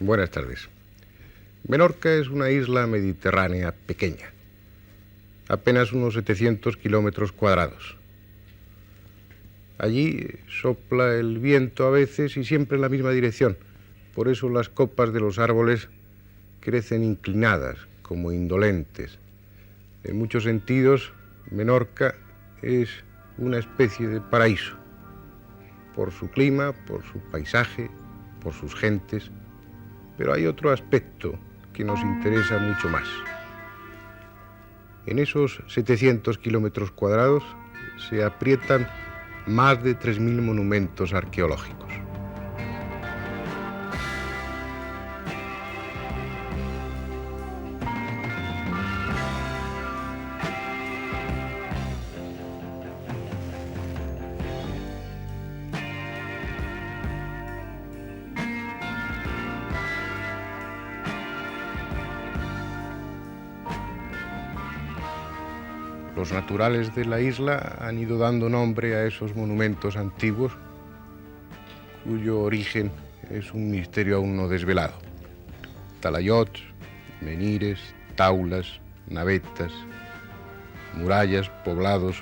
Buenas tardes. Menorca es una isla mediterránea pequeña, apenas unos 700 kilómetros cuadrados. Allí sopla el viento a veces y siempre en la misma dirección. Por eso las copas de los árboles crecen inclinadas, como indolentes. En muchos sentidos, Menorca es una especie de paraíso, por su clima, por su paisaje, por sus gentes. Pero hay otro aspecto que nos interesa mucho más. En esos 700 kilómetros cuadrados se aprietan más de 3.000 monumentos arqueológicos. Los naturales de la isla han ido dando nombre a esos monumentos antiguos, cuyo origen es un misterio aún no desvelado. Talayots, menires, taulas, navetas, murallas, poblados,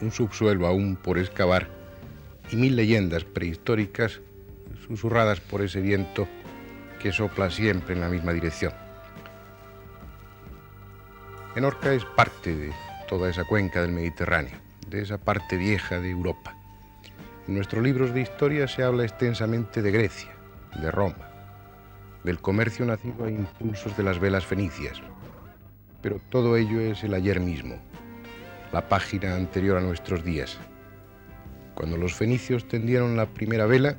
un subsuelo aún por excavar y 1000 leyendas prehistóricas susurradas por ese viento que sopla siempre en la misma dirección. Menorca es parte de toda esa cuenca del Mediterráneo, de esa parte vieja de Europa. En nuestros libros de historia se habla extensamente de Grecia, de Roma, del comercio nacido a impulsos de las velas fenicias. Pero todo ello es el ayer mismo, la página anterior a nuestros días. Cuando los fenicios tendieron la primera vela,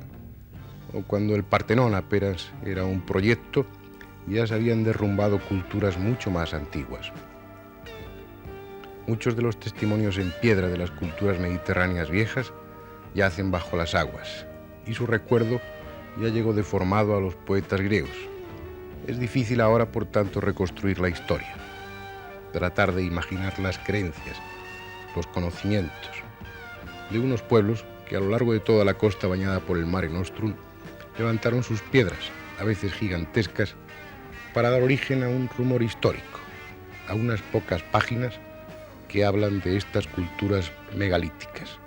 o cuando el Partenón apenas era un proyecto, ya se habían derrumbado culturas mucho más antiguas. Muchos de los testimonios en piedra de las culturas mediterráneas viejas yacen bajo las aguas, y su recuerdo ya llegó deformado a los poetas griegos. Es difícil ahora, por tanto, reconstruir la historia, tratar de imaginar las creencias, los conocimientos de unos pueblos que a lo largo de toda la costa bañada por el Mare Nostrum levantaron sus piedras, a veces gigantescas, para dar origen a un rumor histórico, a unas pocas páginas que hablan de estas culturas megalíticas.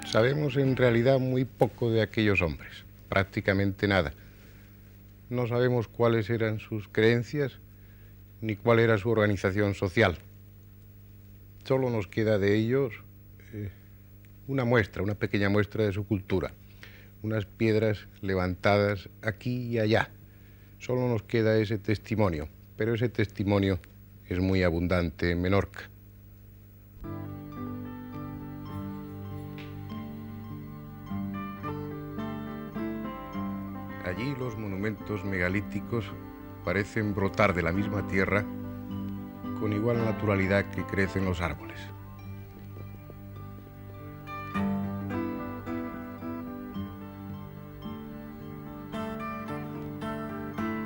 Sabemos en realidad muy poco de aquellos hombres, prácticamente nada. No sabemos cuáles eran sus creencias ni cuál era su organización social. Solo nos queda de ellos una muestra, una pequeña muestra de su cultura, unas piedras levantadas aquí y allá. Solo nos queda ese testimonio, pero ese testimonio es muy abundante en Menorca. Allí los monumentos megalíticos parecen brotar de la misma tierra con igual naturalidad que crecen los árboles.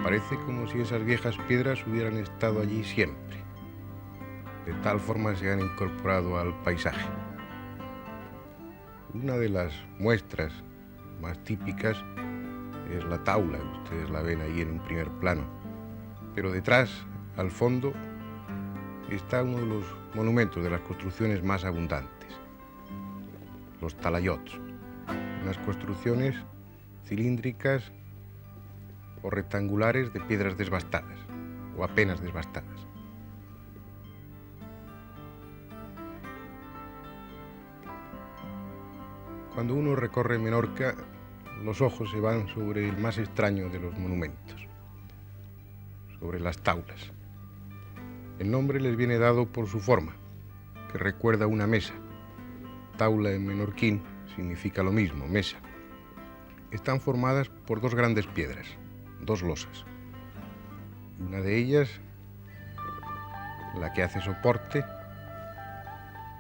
Parece como si esas viejas piedras hubieran estado allí siempre. De tal forma se han incorporado al paisaje. Una de las muestras más típicas es la taula, ustedes la ven ahí en un primer plano. Pero detrás, al fondo, está uno de los monumentos de las construcciones más abundantes, los talayots, unas construcciones cilíndricas o rectangulares de piedras desbastadas o apenas desbastadas. Cuando uno recorre Menorca, los ojos se van sobre el más extraño de los monumentos, sobre las taulas. El nombre les viene dado por su forma, que recuerda una mesa. Taula en menorquín significa lo mismo, mesa. Están formadas por dos grandes piedras, dos losas. Una de ellas, la que hace soporte,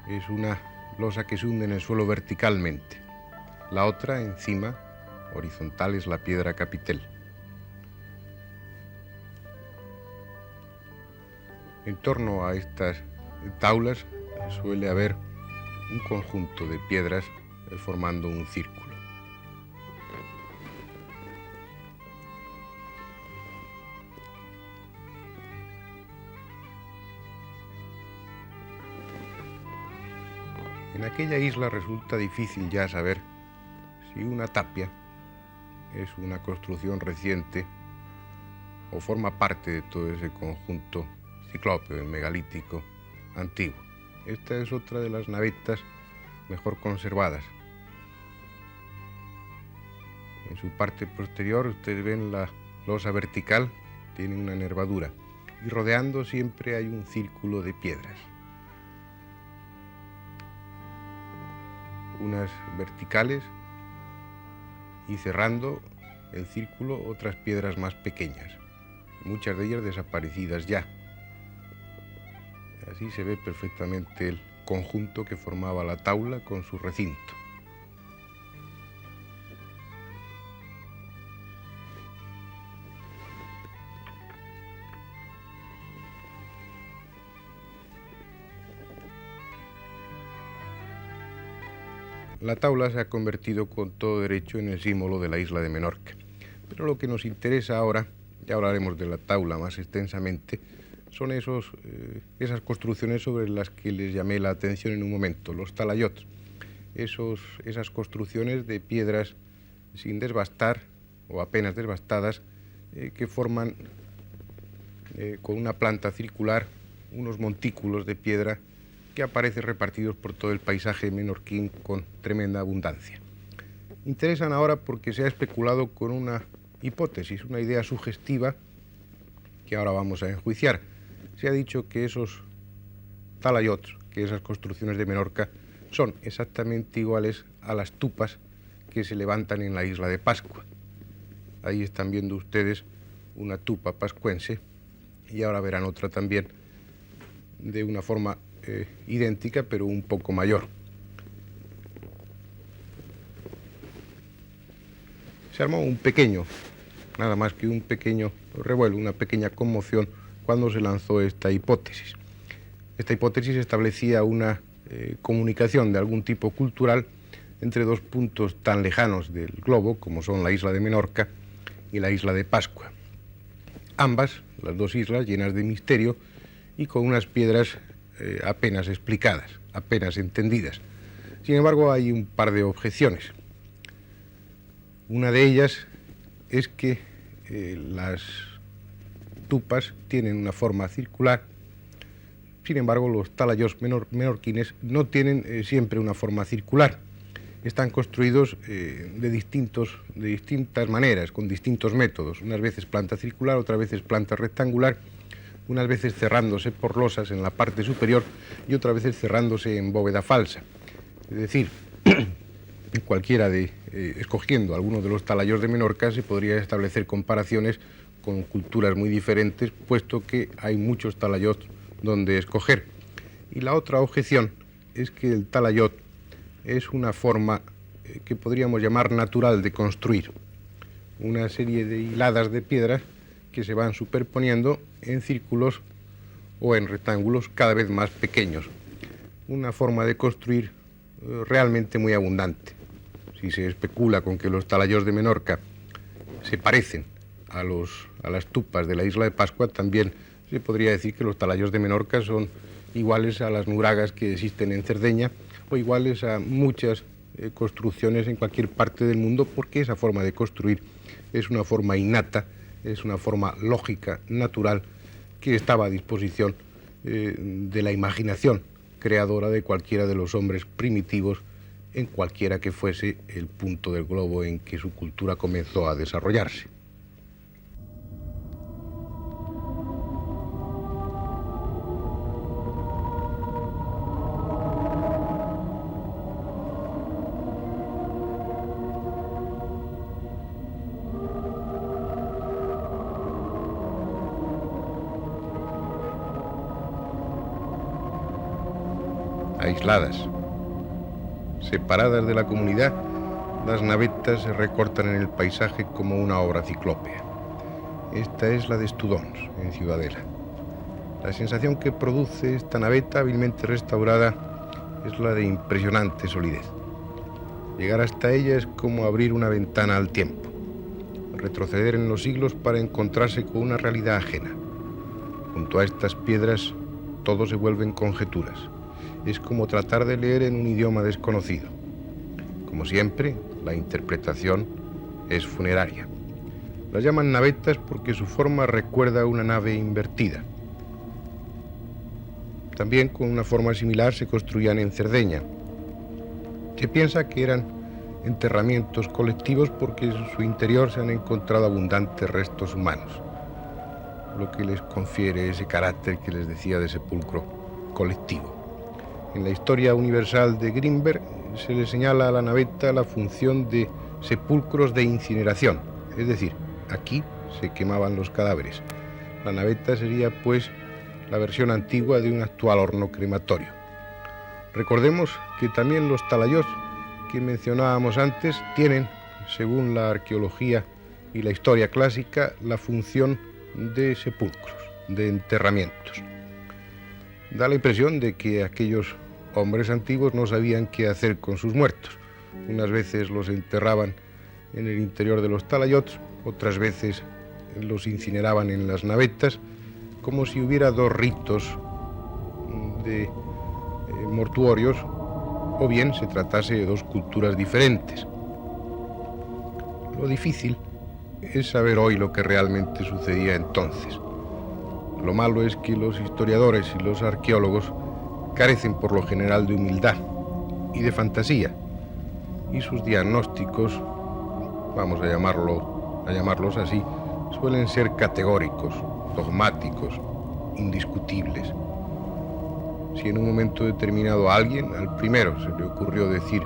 es una losa que se hunde en el suelo verticalmente. La otra, encima, horizontal, es la piedra capitel. En torno a estas taulas suele haber un conjunto de piedras formando un círculo. En aquella isla resulta difícil ya saber si una tapia es una construcción reciente o forma parte de todo ese conjunto ciclópeo, megalítico, antiguo. Esta es otra de las navetas mejor conservadas. En su parte posterior ustedes ven la losa vertical, tiene una nervadura y rodeando siempre hay un círculo de piedras. Unas verticales y cerrando el círculo otras piedras más pequeñas, muchas de ellas desaparecidas ya. Así se ve perfectamente el conjunto que formaba la taula con su recinto. La taula se ha convertido con todo derecho en el símbolo de la isla de Menorca. Pero lo que nos interesa ahora, ya hablaremos de la taula más extensamente, son esas construcciones sobre las que les llamé la atención en un momento, los talayots. Esas construcciones de piedras sin desbastar o apenas desbastadas que forman con una planta circular unos montículos de piedra que aparecen repartidos por todo el paisaje menorquín con tremenda abundancia. Interesan ahora porque se ha especulado con una hipótesis, una idea sugestiva que ahora vamos a enjuiciar. Se ha dicho que esos talayots, que esas construcciones de Menorca, son exactamente iguales a las tupas que se levantan en la isla de Pascua. Ahí están viendo ustedes una tupa pascuense y ahora verán otra también de una forma idéntica, pero un poco mayor. Se armó un pequeño, nada más que un pequeño revuelo, una pequeña conmoción cuando se lanzó esta hipótesis. Esta hipótesis establecía una comunicación de algún tipo cultural entre dos puntos tan lejanos del globo como son la isla de Menorca y la isla de Pascua. Ambas, las dos islas, llenas de misterio y con unas piedras apenas explicadas, apenas entendidas. Sin embargo, hay un par de objeciones. Una de ellas es que las tupas tienen una forma circular, sin embargo, los talayots menorquines no tienen siempre una forma circular. Están construidos de distintas maneras, con distintos métodos. Unas veces planta circular, otras veces planta rectangular, unas veces cerrándose por losas en la parte superior y otras veces cerrándose en bóveda falsa. Es decir, escogiendo algunos de los talayos de Menorca, se podría establecer comparaciones con culturas muy diferentes, puesto que hay muchos talayot donde escoger. Y la otra objeción es que el talayot es una forma que podríamos llamar natural de construir. Una serie de hiladas de piedras que se van superponiendo en círculos o en rectángulos cada vez más pequeños. Una forma de construir realmente muy abundante. Si se especula con que los talayos de Menorca se parecen a las tupas de la isla de Pascua, también se podría decir que los talayos de Menorca son iguales a las nuragas que existen en Cerdeña o iguales a muchas construcciones en cualquier parte del mundo, porque esa forma de construir es una forma innata, es una forma lógica, natural, que estaba a disposición de la imaginación creadora de cualquiera de los hombres primitivos en cualquiera que fuese el punto del globo en que su cultura comenzó a desarrollarse. Aisladas, separadas de la comunidad, las navetas se recortan en el paisaje como una obra ciclópea. Esta es la de Estudons, en Ciudadela. La sensación que produce esta naveta hábilmente restaurada es la de impresionante solidez. Llegar hasta ella es como abrir una ventana al tiempo, retroceder en los siglos para encontrarse con una realidad ajena. Junto a estas piedras todo se vuelven conjeturas. Es como tratar de leer en un idioma desconocido. Como siempre, la interpretación es funeraria. Las llaman navetas porque su forma recuerda a una nave invertida. También con una forma similar se construían en Cerdeña. Se piensa que eran enterramientos colectivos porque en su interior se han encontrado abundantes restos humanos, lo que les confiere ese carácter que les decía de sepulcro colectivo. En la historia universal de Grimberg se le señala a la naveta la función de sepulcros de incineración, es decir, aquí se quemaban los cadáveres. La naveta sería, pues, la versión antigua de un actual horno crematorio. Recordemos que también los talayot que mencionábamos antes tienen, según la arqueología y la historia clásica, la función de sepulcros, de enterramientos. Da la impresión de que aquellos hombres antiguos no sabían qué hacer con sus muertos. Unas veces los enterraban en el interior de los talayots, otras veces los incineraban en las navetas, como si hubiera dos ritos de mortuorios, o bien se tratase de dos culturas diferentes. Lo difícil es saber hoy lo que realmente sucedía entonces. Lo malo es que los historiadores y los arqueólogos carecen por lo general de humildad y de fantasía, y sus diagnósticos, vamos a llamarlos así, suelen ser categóricos, dogmáticos, indiscutibles. Si en un momento determinado a alguien, al primero, se le ocurrió decir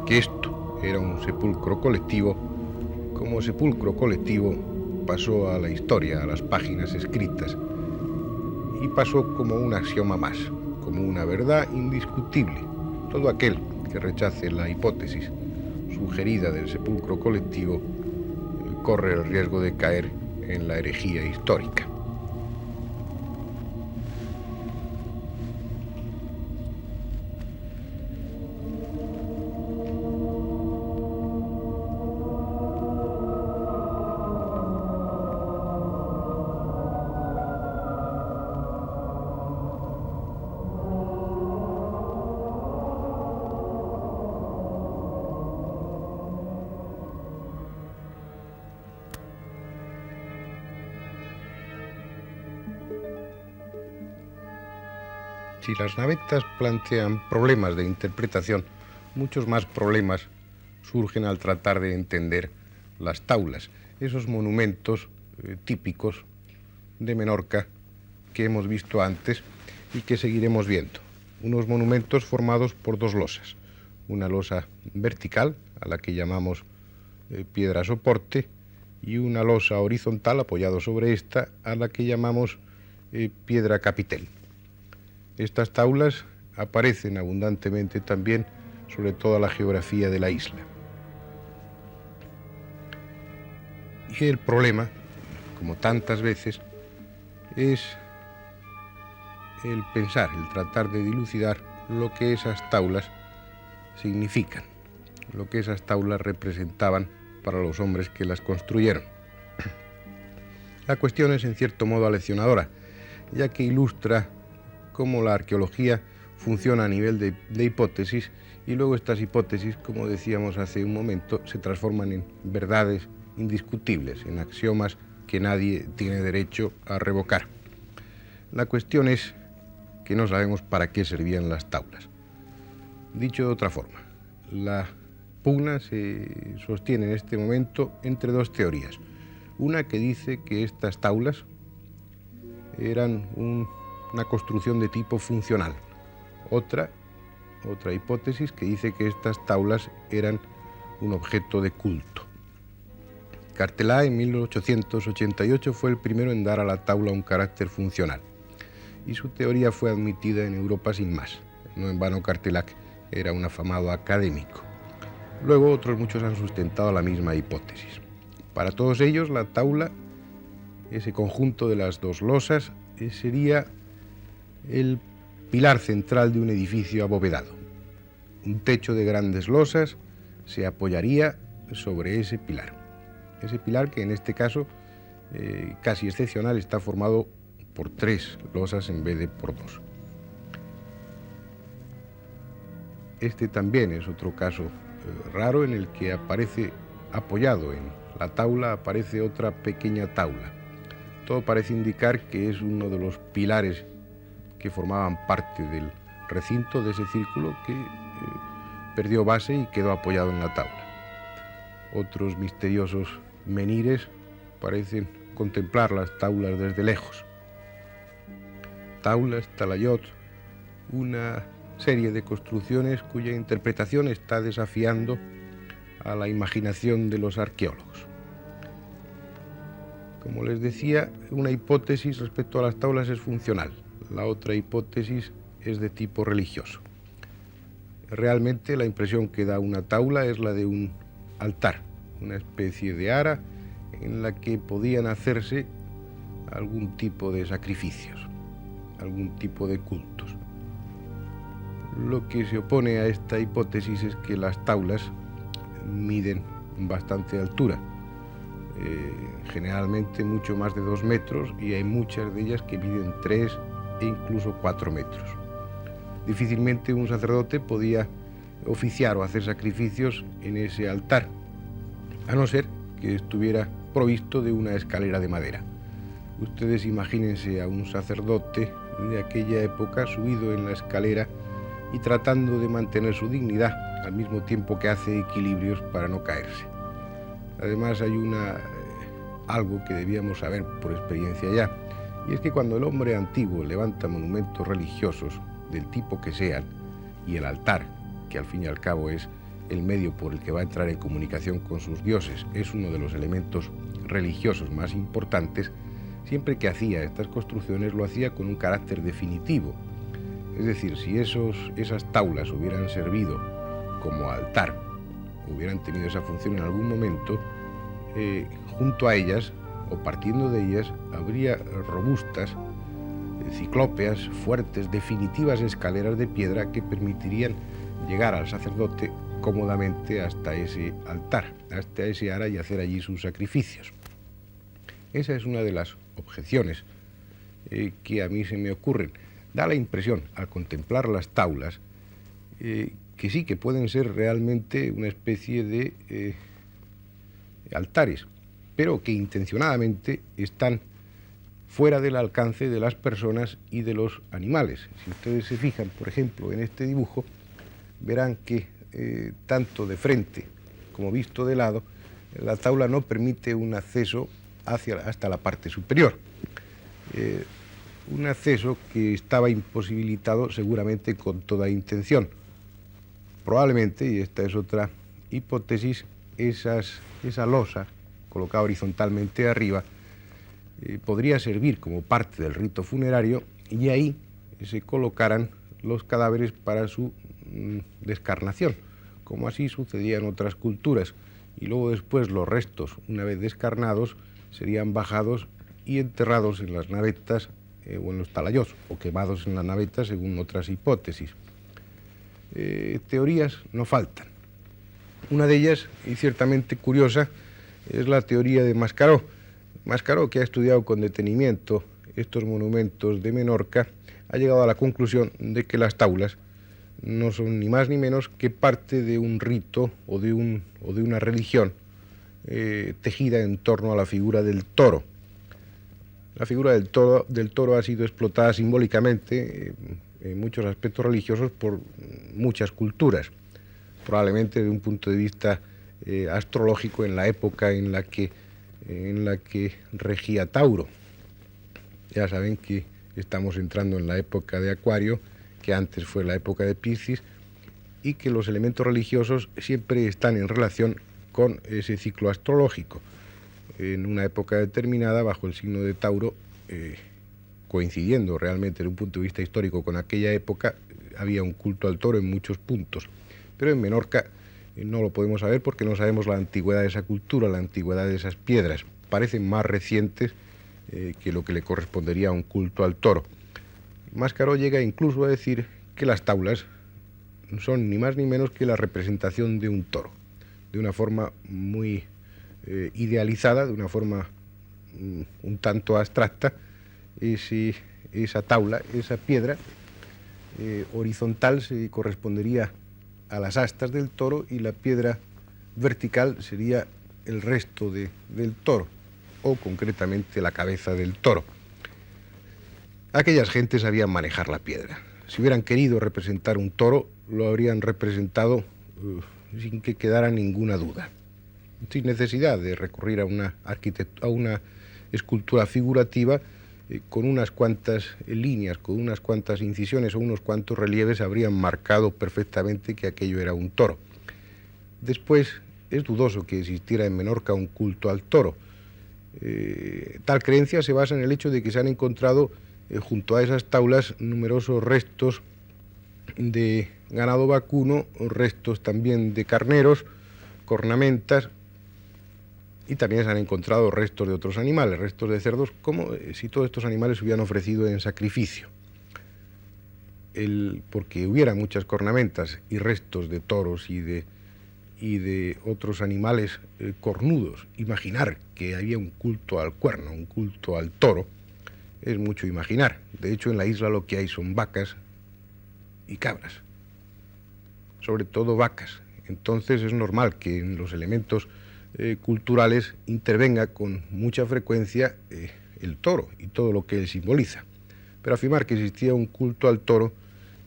que esto era un sepulcro colectivo, como sepulcro colectivo pasó a la historia, a las páginas escritas, y pasó como un axioma más, como una verdad indiscutible. Todo aquel que rechace la hipótesis sugerida del sepulcro colectivo corre el riesgo de caer en la herejía histórica. Si las navetas plantean problemas de interpretación, muchos más problemas surgen al tratar de entender las taulas, esos monumentos típicos de Menorca que hemos visto antes y que seguiremos viendo. Unos monumentos formados por dos losas, una losa vertical a la que llamamos piedra soporte, y una losa horizontal apoyado sobre esta, a la que llamamos piedra capitel. Estas taulas aparecen abundantemente también sobre toda la geografía de la isla. Y el problema, como tantas veces, es el pensar, el tratar de dilucidar lo que esas taulas significan, lo que esas taulas representaban para los hombres que las construyeron. La cuestión es en cierto modo aleccionadora, ya que ilustra cómo la arqueología funciona a nivel de hipótesis, y luego estas hipótesis, como decíamos hace un momento, se transforman en verdades indiscutibles, en axiomas que nadie tiene derecho a revocar. La cuestión es que no sabemos para qué servían las taulas. Dicho de otra forma, la pugna se sostiene en este momento entre dos teorías. Una que dice que estas taulas eran una construcción de tipo funcional. Otra hipótesis que dice que estas taulas eran un objeto de culto. Cartelá en 1888 fue el primero en dar a la taula un carácter funcional, y su teoría fue admitida en Europa sin más. No en vano Cartelá era un afamado académico. Luego otros muchos han sustentado la misma hipótesis. Para todos ellos la taula, ese conjunto de las dos losas, sería el pilar central de un edificio abovedado. Un techo de grandes losas se apoyaría sobre ese pilar. Ese pilar que en este caso, casi excepcional, está formado por 3 losas en vez de por 2. Este también es otro caso raro en el que aparece apoyado en la taula, aparece otra pequeña taula. Todo parece indicar que es uno de los pilares que formaban parte del recinto de ese círculo que perdió base y quedó apoyado en la tabla. Otros misteriosos menires parecen contemplar las taulas desde lejos. Taulas, talayot, una serie de construcciones cuya interpretación está desafiando a la imaginación de los arqueólogos. Como les decía, una hipótesis respecto a las taulas es funcional, la otra hipótesis es de tipo religioso. Realmente la impresión que da una taula es la de un altar, una especie de ara en la que podían hacerse algún tipo de sacrificios, algún tipo de cultos. Lo que se opone a esta hipótesis es que las taulas miden bastante altura, generalmente mucho más de 2 metros, y hay muchas de ellas que miden 3 e incluso 4 metros. Difícilmente un sacerdote podía oficiar o hacer sacrificios en ese altar, a no ser que estuviera provisto de una escalera de madera. Ustedes imagínense a un sacerdote de aquella época subido en la escalera y tratando de mantener su dignidad al mismo tiempo que hace equilibrios para no caerse. Además hay algo que debíamos saber por experiencia ya, y es que cuando el hombre antiguo levanta monumentos religiosos del tipo que sean, y el altar, que al fin y al cabo es el medio por el que va a entrar en comunicación con sus dioses, es uno de los elementos religiosos más importantes, siempre que hacía estas construcciones lo hacía con un carácter definitivo. Es decir, si esas taulas hubieran servido como altar, hubieran tenido esa función en algún momento, junto a ellas, o partiendo de ellas, habría robustas, ciclópeas, fuertes, definitivas escaleras de piedra que permitirían llegar al sacerdote cómodamente hasta ese altar, hasta ese ara, y hacer allí sus sacrificios. Esa es una de las objeciones que a mí se me ocurren. Da la impresión, al contemplar las taulas, que sí, que pueden ser realmente una especie de altares, pero que intencionadamente están fuera del alcance de las personas y de los animales. Si ustedes se fijan, por ejemplo, en este dibujo, verán que tanto de frente como visto de lado, la taula no permite un acceso hasta la parte superior. Un acceso que estaba imposibilitado seguramente con toda intención. Probablemente, y esta es otra hipótesis, esa losa colocada horizontalmente arriba podría servir como parte del rito funerario y ahí se colocaran los cadáveres para su descarnación, como así sucedía en otras culturas. Y luego después los restos, una vez descarnados, serían bajados y enterrados en las navetas o en los talayós, o quemados en la naveta según otras hipótesis. Teorías no faltan. Una de ellas, y ciertamente curiosa, es la teoría de Mascaró. Mascaró, que ha estudiado con detenimiento estos monumentos de Menorca, ha llegado a la conclusión de que las taulas no son ni más ni menos que parte de un rito o de una religión tejida en torno a la figura del toro. La figura del toro ha sido explotada simbólicamente en muchos aspectos religiosos por muchas culturas, probablemente desde un punto de vista astrológico en la época en la que regía Tauro. Ya saben que estamos entrando en la época de Acuario, que antes fue la época de Piscis, y que los elementos religiosos siempre están en relación con ese ciclo astrológico. En una época determinada, bajo el signo de Tauro, coincidiendo realmente desde un punto de vista histórico con aquella época, había un culto al toro en muchos puntos. Pero en Menorca no lo podemos saber porque no sabemos la antigüedad de esa cultura, la antigüedad de esas piedras. Parecen más recientes que lo que le correspondería a un culto al toro. Mascaró llega incluso a decir que las taulas son ni más ni menos que la representación de un toro, de una forma muy idealizada, de una forma un tanto abstracta. Esa taula, esa piedra horizontal se correspondería a las astas del toro y la piedra vertical sería el resto del toro, o concretamente la cabeza del toro. Aquellas gentes sabían manejar la piedra. Si hubieran querido representar un toro, lo habrían representado sin que quedara ninguna duda, sin necesidad de recurrir a una escultura figurativa. Con unas cuantas líneas, con unas cuantas incisiones o unos cuantos relieves habrían marcado perfectamente que aquello era un toro. Después, es dudoso que existiera en Menorca un culto al toro. Tal creencia se basa en el hecho de que se han encontrado junto a esas taulas numerosos restos de ganado vacuno, restos también de carneros, cornamentas, y también se han encontrado restos de otros animales, restos de cerdos, como si todos estos animales se hubieran ofrecido en sacrificio. Porque hubiera muchas cornamentas y restos de toros y de otros animales cornudos, imaginar que había un culto al cuerno, un culto al toro, es mucho imaginar. De hecho, en la isla lo que hay son vacas y cabras, sobre todo vacas. Entonces es normal que en los elementos culturales intervenga con mucha frecuencia el toro y todo lo que él simboliza. Pero afirmar que existía un culto al toro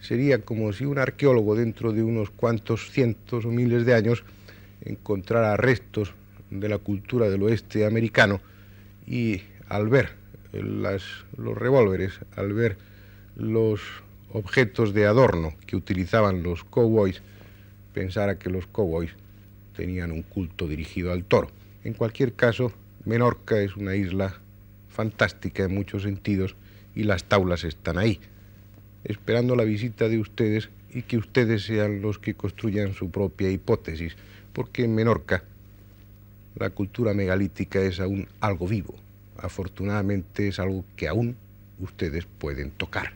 sería como si un arqueólogo dentro de unos cuantos cientos o miles de años encontrara restos de la cultura del oeste americano y al ver los revólveres, al ver los objetos de adorno que utilizaban los cowboys, pensara que los cowboys tenían un culto dirigido al toro. En cualquier caso, Menorca es una isla fantástica en muchos sentidos y las taulas están ahí, esperando la visita de ustedes y que ustedes sean los que construyan su propia hipótesis, porque en Menorca la cultura megalítica es aún algo vivo. Afortunadamente es algo que aún ustedes pueden tocar.